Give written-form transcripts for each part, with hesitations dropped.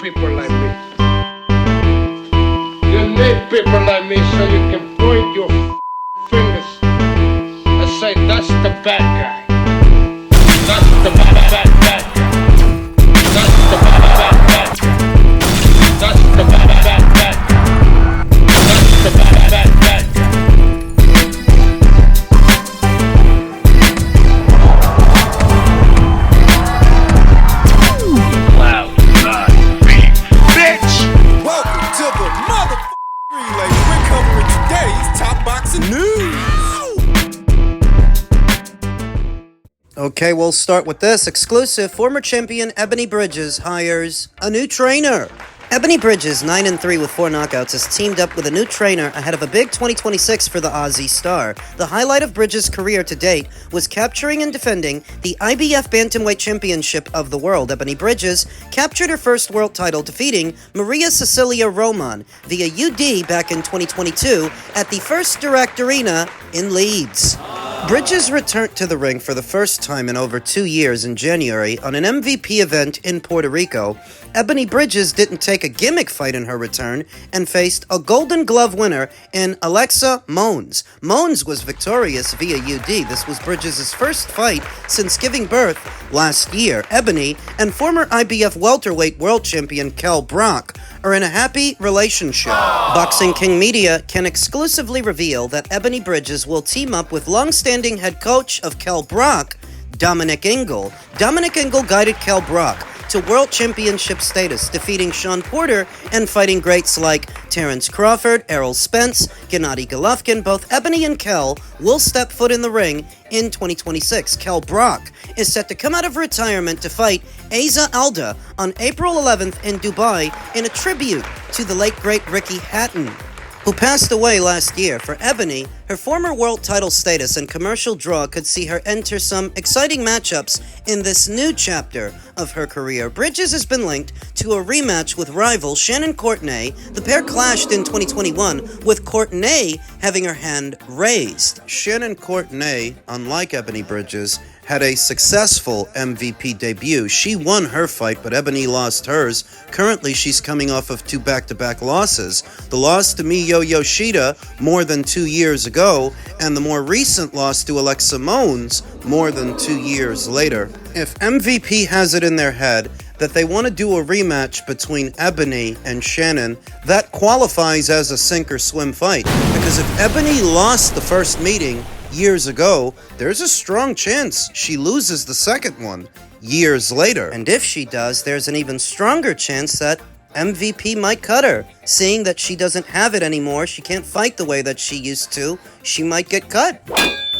people like me. You need people like me so you can point your fingers and say, that's the bad guy. That's the bad guy. That's the bad guy. That's the bad guy. That's the bad guy. Okay, we'll start with this. Exclusive, former champion Ebanie Bridges hires a new trainer. Ebanie Bridges, 9-3 with 4 knockouts, has teamed up with a new trainer ahead of a big 2026 for the Aussie star. The highlight of Bridges' career to date was capturing and defending the IBF Bantamweight Championship of the World. Ebanie Bridges captured her first world title, defeating Maria Cecilia Roman via UD back in 2022 at the First Direct Arena in Leeds. Bridges returned to the ring for the first time in over 2 years in January on an MVP event in Puerto Rico. Ebanie Bridges didn't take a gimmick fight in her return and faced a Golden Glove winner in Alexa Mons. Mons was victorious via UD. This was Bridges' first fight since giving birth last year. Ebanie and former IBF welterweight world champion Kell Brock are in a happy relationship. Boxing King Media can exclusively reveal that Ebanie Bridges will team up with long-standing head coach of Kell Brock, Dominic Ingle. Dominic Ingle guided Kell Brock to world championship status, defeating Sean Porter and fighting greats like Terrence Crawford, Errol Spence, Gennady Golovkin. Both Ebanie and Kell will step foot in the ring in 2026. Kell Brock is set to come out of retirement to fight Asa Alda on April 11th in Dubai in a tribute to the late great Ricky Hatton, who passed away last year. For Ebanie, her former world title status and commercial draw could see her enter some exciting matchups in this new chapter of her career. Bridges has been linked to a rematch with rival Shannon Courtenay. The pair clashed in 2021, with Courtenay having her hand raised. Shannon Courtenay, unlike Ebanie Bridges, had a successful MVP debut. She won her fight, but Ebanie lost hers. Currently, she's coming off of 2 back-to-back losses. The loss to Miyo Yoshida more than 2 years ago, and the more recent loss to Alexa Mons more than 2 years later. If MVP has it in their head that they want to do a rematch between Ebanie and Shannon, that qualifies as a sink-or-swim fight. Because if Ebanie lost the first meeting years ago, there's a strong chance she loses the second one years later. And if she does, there's an even stronger chance that MVP might cut her. Seeing that she doesn't have it anymore, she can't fight the way that she used to, she might get cut.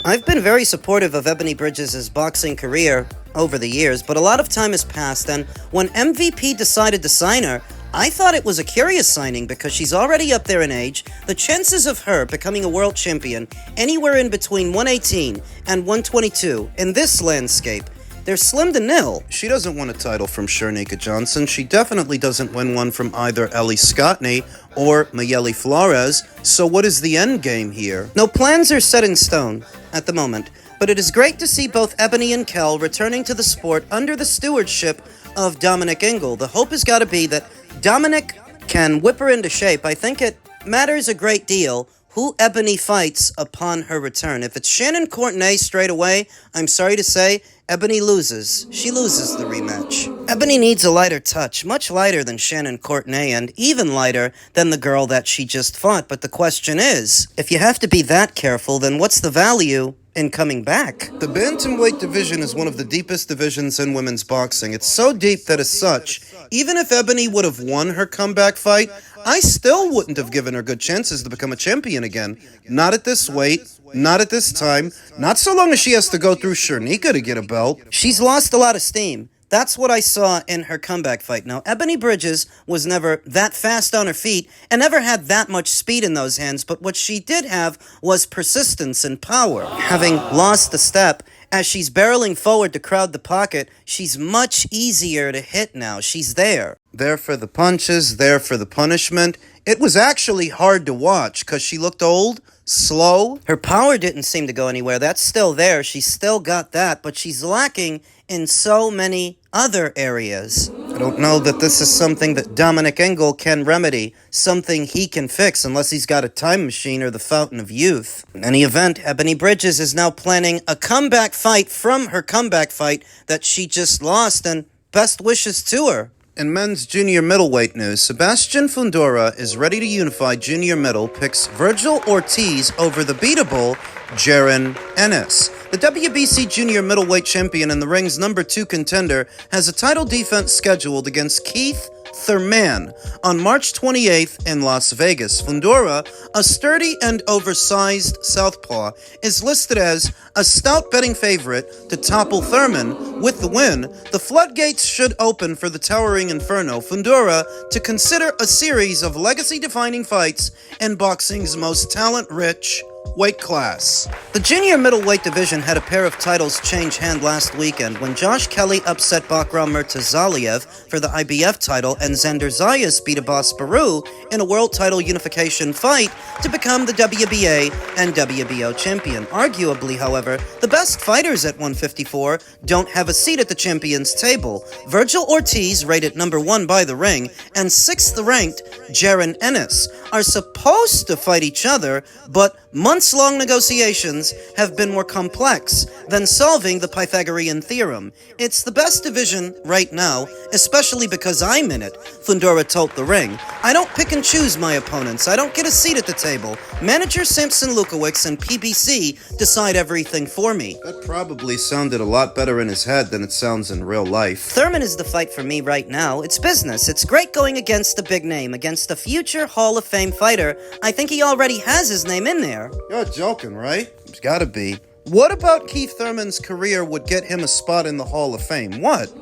I've been very supportive of Ebanie Bridges' boxing career over the years, but a lot of time has passed, and when MVP decided to sign her, I thought it was a curious signing because she's already up there in age. The chances of her becoming a world champion anywhere in between 118 and 122 in this landscape, they're slim to nil. She doesn't win a title from Shernika Johnson. She definitely doesn't win one from either Ellie Scottney or Mayeli Flores. So what is the end game here? No plans are set in stone at the moment, but it is great to see both Ebanie and Kell returning to the sport under the stewardship of Dominic Ingle. The hope has got to be that Dominic can whip her into shape. I think it matters a great deal who Ebanie fights upon her return. If it's Shannon Courtenay straight away, I'm sorry to say, Ebanie loses. She loses the rematch. Ebanie needs a lighter touch, much lighter than Shannon Courtenay and even lighter than the girl that she just fought. But the question is, if you have to be that careful, then what's the value in coming back? The bantamweight division is one of the deepest divisions in women's boxing. It's so deep that as such, even if Ebanie would have won her comeback fight, I still wouldn't have given her good chances to become a champion again. Not at this weight, not at this time, not so long as she has to go through Shernika to get a belt. She's lost a lot of steam. That's what I saw in her comeback fight. Now, Ebanie Bridges was never that fast on her feet and never had that much speed in those hands, but what she did have was persistence and power. Having lost a step, as she's barreling forward to crowd the pocket, she's much easier to hit now. She's there. There for the punches, there for the punishment. It was actually hard to watch because she looked old, slow. Her power didn't seem to go anywhere. That's still there. She's still got that, but she's lacking in so many other areas. don't know that this is something that Dominic Ingle can remedy, something he can fix unless he's got a time machine or the fountain of youth. In any event, Ebanie Bridges is now planning a comeback fight from her comeback fight that she just lost, and best wishes to her. In men's junior middleweight news, Sebastian Fundora is ready to unify junior middle, picks Virgil Ortiz over the beatable Jaron Ennis. The WBC junior middleweight champion and the ring's number 2 contender has a title defense scheduled against Keith Thurman on March 28th in Las Vegas. Fundora, a sturdy and oversized southpaw, is listed as a stout betting favorite to topple Thurman. With the win, the floodgates should open for the towering inferno, Fundora, to consider a series of legacy-defining fights in boxing's most talent-rich weight class. The junior middleweight division had a pair of titles change hand last weekend when Josh Kelly upset Bakram Murtazaliev for the IBF title and Xander Zayas beat Abbas Baru in a world title unification fight to become the WBA and WBO champion. Arguably, however, the best fighters at 154 don't have a seat at the champions table. Virgil Ortiz, rated number 1 by The Ring, and 6th ranked Jaron Ennis are supposed to fight each other, but months-long negotiations have been more complex than solving the Pythagorean theorem. It's the best division right now, especially because I'm in it, Fundora told The Ring. I don't pick and choose my opponents. I don't get a seat at the table. Manager Samson Lukowicz and PBC decide everything for me. That probably sounded a lot better in his head than it sounds in real life. Thurman is the fight for me right now. It's business. It's great going against a big name, against a future Hall of Fame fighter. I think he already has his name in there. You're joking, right? It's gotta be. What about Keith Thurman's career would get him a spot in the Hall of Fame? What?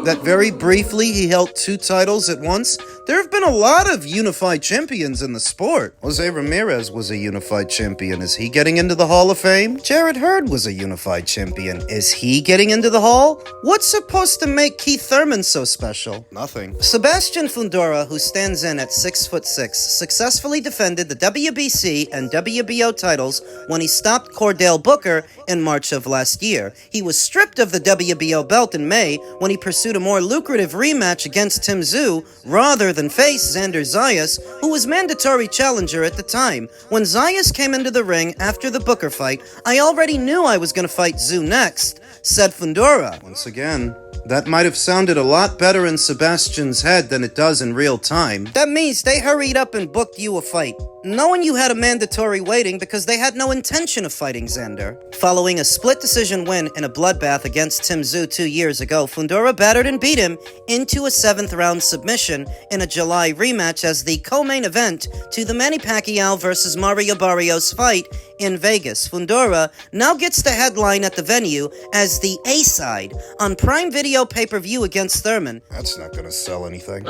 That very briefly he held 2 titles at once? There have been a lot of unified champions in the sport. Jose Ramirez was a unified champion. Is he getting into the Hall of Fame? Jarrett Hurd was a unified champion. Is he getting into the Hall? What's supposed to make Keith Thurman so special? Nothing. Sebastian Fundora, who stands in at 6'6", successfully defended the WBC and WBO titles when he stopped Cordell Booker in March of last year. He was stripped of the WBO belt in May when he pursued a more lucrative rematch against Tim Tszyu rather than face Xander Zayas, who was mandatory challenger at the time. When Zayas came into the ring after the Booker fight, I already knew I was going to fight Tszyu next, said Fundora. Once again, that might have sounded a lot better in Sebastian's head than it does in real time. That means they hurried up and booked you a fight, knowing you had a mandatory waiting because they had no intention of fighting Xander. Following a split decision win in a bloodbath against Tim Tszyu 2 years ago, Fundora battered and beat him into a 7th round submission in a July rematch as the co-main event to the Manny Pacquiao vs. Mario Barrios fight in Vegas. Fundora now gets the headline at the venue as the A-side on Prime Video pay-per-view against Thurman. That's not gonna sell anything.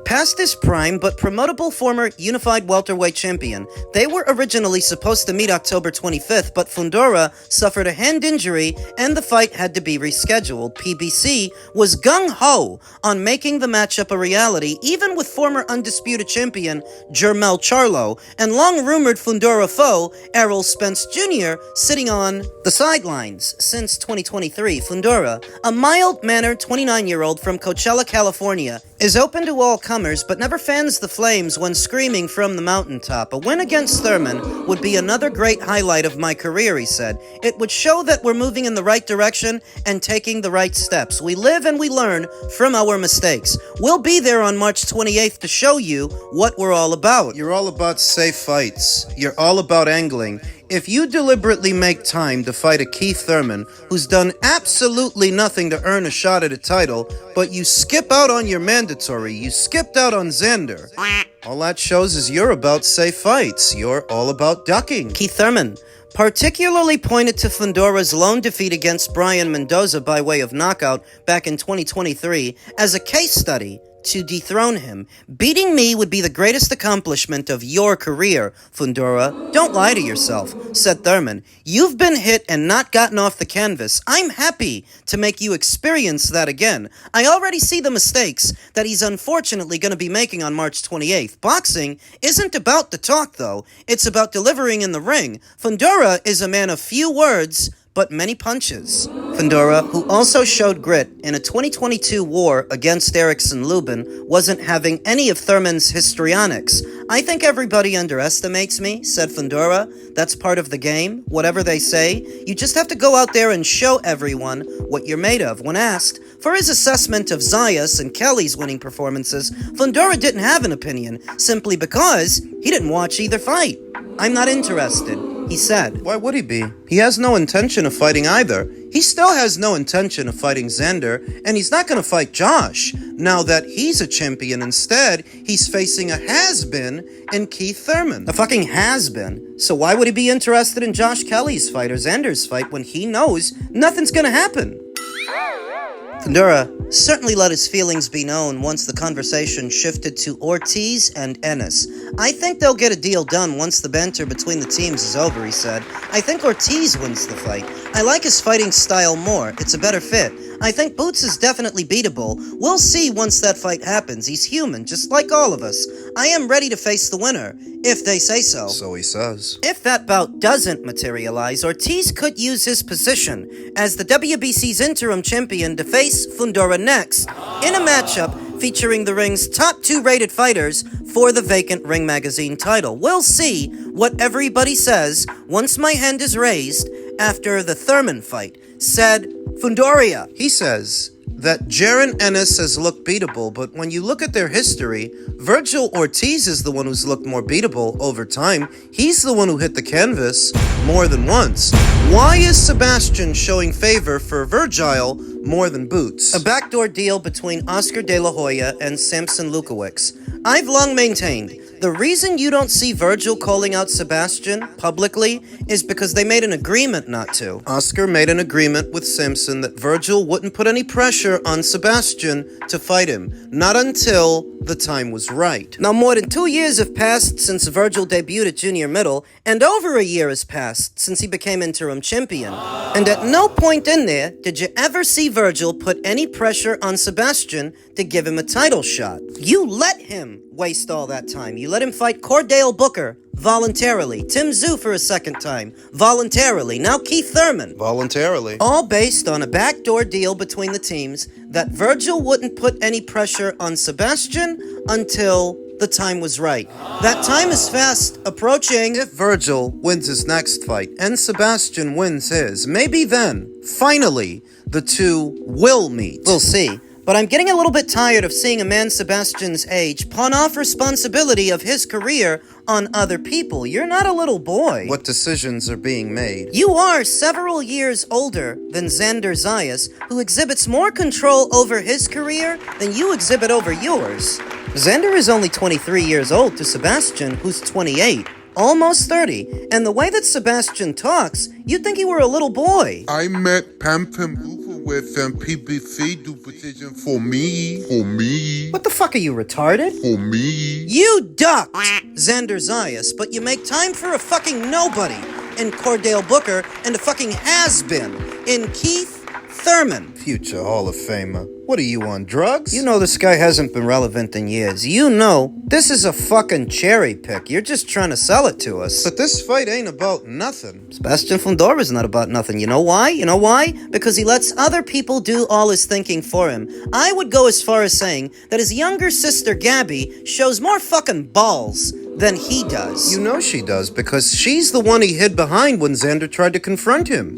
Past his prime, but promotable former unified welterweight champion. They were originally supposed to meet October 25th, but Fundora suffered a hand injury and the fight had to be rescheduled. PBC was gung-ho on making the matchup a reality, even with former undisputed champion Jermell Charlo and long-rumored Fundora foe Errol Spence Jr. sitting on the sidelines. Since 2023, Fundora, a mild-mannered 29-year-old from Coachella, California, is open to all comers but never fans the flames when screaming from the mountaintop. A win against Thurman would be another great highlight of my career, he said. It would show that we're moving in the right direction and taking the right steps. We live and we learn from our mistakes. We'll be there on March 28th to show you what we're all about. You're all about safe fights. You're all about angling. If you deliberately make time to fight a Keith Thurman who's done absolutely nothing to earn a shot at a title, but you skip out on your mandatory, you skipped out on Xander, all that shows is you're about safe fights. You're all about ducking. Keith Thurman particularly pointed to Fundora's lone defeat against Brian Mendoza by way of knockout back in 2023 as a case study to dethrone him. Beating me would be the greatest accomplishment of your career, Fundora. Don't lie to yourself, said Thurman. You've been hit and not gotten off the canvas. I'm happy to make you experience that again. I already see the mistakes that he's unfortunately going to be making on March 28th. Boxing isn't about the talk, though. It's about delivering in the ring. Fundora is a man of few words, but many punches. Fundora, who also showed grit in a 2022 war against Erickson Lubin, wasn't having any of Thurman's histrionics. "I think everybody underestimates me," said Fundora. "That's part of the game. Whatever they say, you just have to go out there and show everyone what you're made of." When asked for his assessment of Zayas and Kelly's winning performances, Fundora didn't have an opinion, simply because he didn't watch either fight. "I'm not interested," he said. Why would he be? He has no intention of fighting either. He still has no intention of fighting Xander, and he's not going to fight Josh. Now that he's a champion instead, he's facing a has-been in Keith Thurman. A fucking has-been. So why would he be interested in Josh Kelly's fight or Xander's fight when he knows nothing's going to happen? Fundora certainly let his feelings be known once the conversation shifted to Ortiz and Ennis. "I think they'll get a deal done once the banter between the teams is over," he said. "I think Ortiz wins the fight. I like his fighting style more. It's a better fit. I think Boots is definitely beatable. We'll see once that fight happens. He's human, just like all of us. I am ready to face the winner, if they say so." So he says. If that bout doesn't materialize, Ortiz could use his position as the WBC's interim champion to face Fundora next, in a matchup featuring the ring's top 2 rated fighters for the vacant Ring Magazine title. We'll see what everybody says once my hand is raised after the Thurman fight, said Fundora. He says that Jaron Ennis has looked beatable, but when you look at their history, Virgil Ortiz is the one who's looked more beatable over time. He's the one who hit the canvas more than once. Why is Sebastian showing favor for Virgil more than Boots? A backdoor deal between Oscar De La Hoya and Samson Lukowicz. I've long maintained the reason you don't see Virgil calling out Sebastian publicly is because they made an agreement not to. Oscar made an agreement with Samson that Virgil wouldn't put any pressure on Sebastian to fight him, not until the time was right. Now, more than 2 years have passed since Virgil debuted at junior middle, and over a year has passed since he became interim champion. And at no point in there did you ever see Virgil put any pressure on Sebastian to give him a title shot. You let him waste all that time. You let him fight Cordell Booker voluntarily, Tim Tszyu for a second time voluntarily, now Keith Thurman voluntarily. All based on a backdoor deal between the teams that Virgil wouldn't put any pressure on Sebastian until the time was right. That time is fast approaching. If Virgil wins his next fight and Sebastian wins his, maybe then, finally, the two will meet. We'll see. But I'm getting a little bit tired of seeing a man Sebastian's age pawn off responsibility of his career on other people. You're not a little boy. What decisions are being made? You are several years older than Xander Zayas, who exhibits more control over his career than you exhibit over yours. Xander is only 23 years old to Sebastian, who's 28. Almost 30. And the way that Sebastian talks, you'd think he were a little boy. I met Pam with PBC do position for me. What the fuck, are you retarded? For me. You ducked Xander Zayas, but you make time for a fucking nobody in Cordell Booker and a fucking has-been in Keith Thurman. Future Hall of Famer. What are you, on drugs? You know this guy hasn't been relevant in years. You know this is a fucking cherry pick. You're just trying to sell it to us. But this fight ain't about nothing. Sebastian Fundora is not about nothing. You know why? You know why? Because he lets other people do all his thinking for him. I would go as far as saying that his younger sister Gabby shows more fucking balls than he does. You know she does, because she's the one he hid behind when Xander tried to confront him.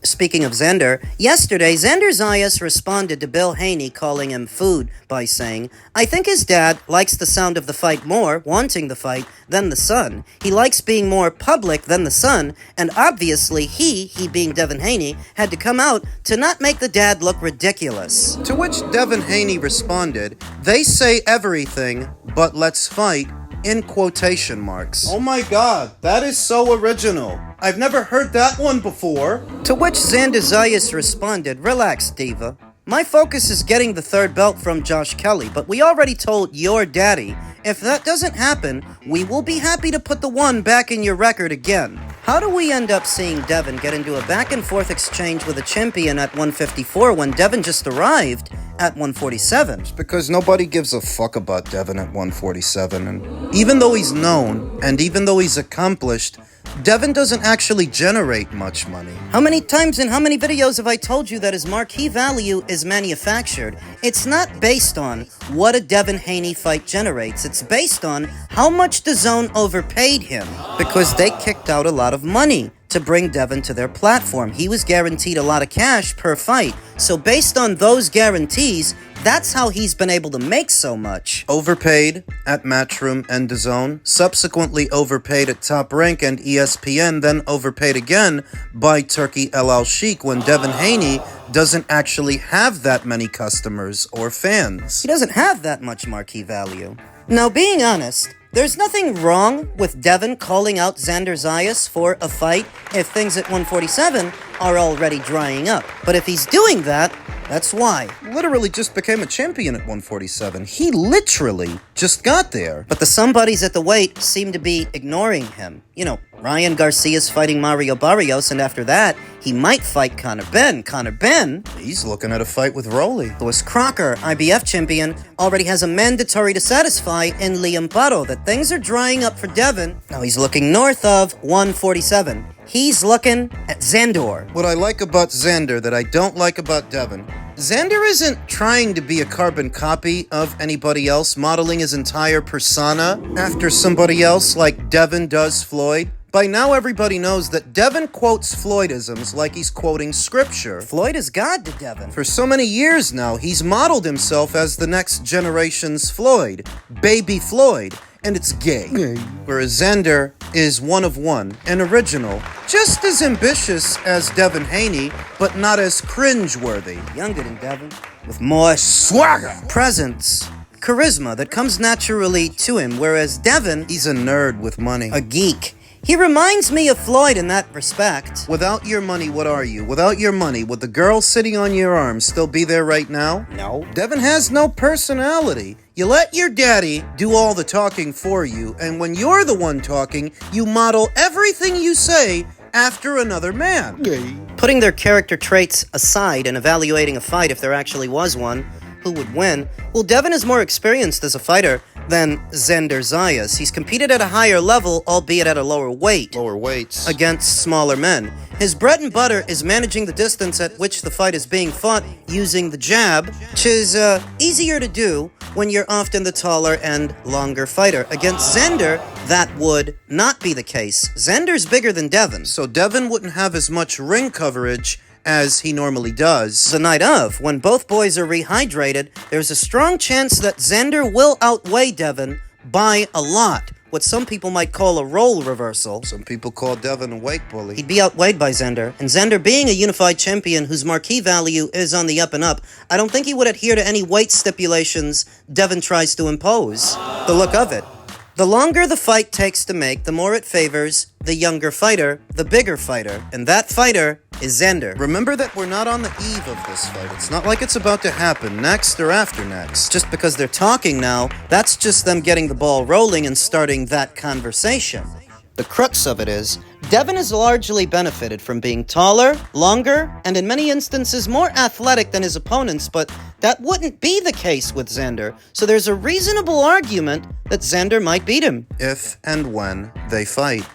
Speaking of Xander, yesterday Xander Zayas responded to Bill Haney calling him food by saying, "I think his dad likes the sound of the fight more, wanting the fight, than the son. He likes being more public than the son, and obviously he being Devin Haney, had to come out to not make the dad look ridiculous." To which Devin Haney responded, "They say everything, but let's fight," in quotation marks. Oh my god, that is so original. I've never heard that one before. To which Xander Zayas responded, "Relax, diva. My focus is getting the third belt from Josh Kelly, but we already told your daddy, if that doesn't happen, we will be happy to put the one back in your record again." How do we end up seeing Devin get into a back-and-forth exchange with a champion at 154 when Devin just arrived at 147? It's because nobody gives a fuck about Devin at 147, and even though he's known, and even though he's accomplished, Devin doesn't actually generate much money. How many times in how many videos have I told you that his marquee value is manufactured? It's not based on what a Devin Haney fight generates. It's based on how much DAZN overpaid him, because they kicked out a lot of money to bring Devin to their platform. He was guaranteed a lot of cash per fight. So based on those guarantees, that's how he's been able to make so much. Overpaid at Matchroom and DAZN, subsequently overpaid at Top Rank and ESPN, then overpaid again by Turkey El Al Sheikh when Devin Haney doesn't actually have that many customers or fans. He doesn't have that much marquee value. Now, being honest, there's nothing wrong with Devin calling out Xander Zayas for a fight if things at 147 are already drying up. But if he's doing that, that's why. Literally just became a champion at 147. He literally just got there. But the somebodies at the weight seem to be ignoring him. You know, Ryan Garcia's fighting Mario Barrios, and after that, he might fight Conor Benn. Conor Benn, he's looking at a fight with Rolly. Lewis Crocker, IBF champion, already has a mandatory to satisfy in Liam Paro. That things are drying up for Devin. Now he's looking north of 147. He's looking at Xander. What I like about Xander that I don't like about Devin, Xander isn't trying to be a carbon copy of anybody else, modeling his entire persona after somebody else like Devin does Floyd. By now, everybody knows that Devin quotes Floydisms like he's quoting scripture. Floyd is God to Devin. For so many years now, he's modeled himself as the next generation's Floyd, Baby Floyd, and it's gay. Whereas Xander is one of one, an original, just as ambitious as Devin Haney, but not as cringe-worthy. Younger than Devin, with more swagger, presence, charisma that comes naturally to him, whereas Devin, he's a nerd with money, a geek. He reminds me of Floyd in that respect. Without your money, what are you? Without your money, would the girl sitting on your arm still be there right now? No. Devin has no personality. You let your daddy do all the talking for you, and when you're the one talking, you model everything you say after another man. Putting their character traits aside and evaluating a fight if there actually was one, who would win? Well, Devin is more experienced as a fighter than Xander Zayas. He's competed at a higher level, albeit at a lower weight. Lower weights. Against smaller men. His bread and butter is managing the distance at which the fight is being fought using the jab, which is easier to do when you're often the taller and longer fighter. Against Xander, that would not be the case. Xander's bigger than Devin, so Devin wouldn't have as much ring coverage as he normally does. The night of, when both boys are rehydrated, there's a strong chance that Xander will outweigh Devin by a lot. What some people might call a role reversal. Some people call Devin a weight bully. He'd be outweighed by Xander, and Xander being a unified champion whose marquee value is on the up and up, I don't think he would adhere to any weight stipulations Devin tries to impose. The look of it. The longer the fight takes to make, the more it favors the younger fighter, the bigger fighter, and that fighter is Xander. Remember that we're not on the eve of this fight. It's not like it's about to happen next or after next. Just because they're talking now, that's just them getting the ball rolling and starting that conversation. The crux of it is, Devin has largely benefited from being taller, longer, and in many instances more athletic than his opponents, but that wouldn't be the case with Xander, so there's a reasonable argument that Xander might beat him. If and when they fight.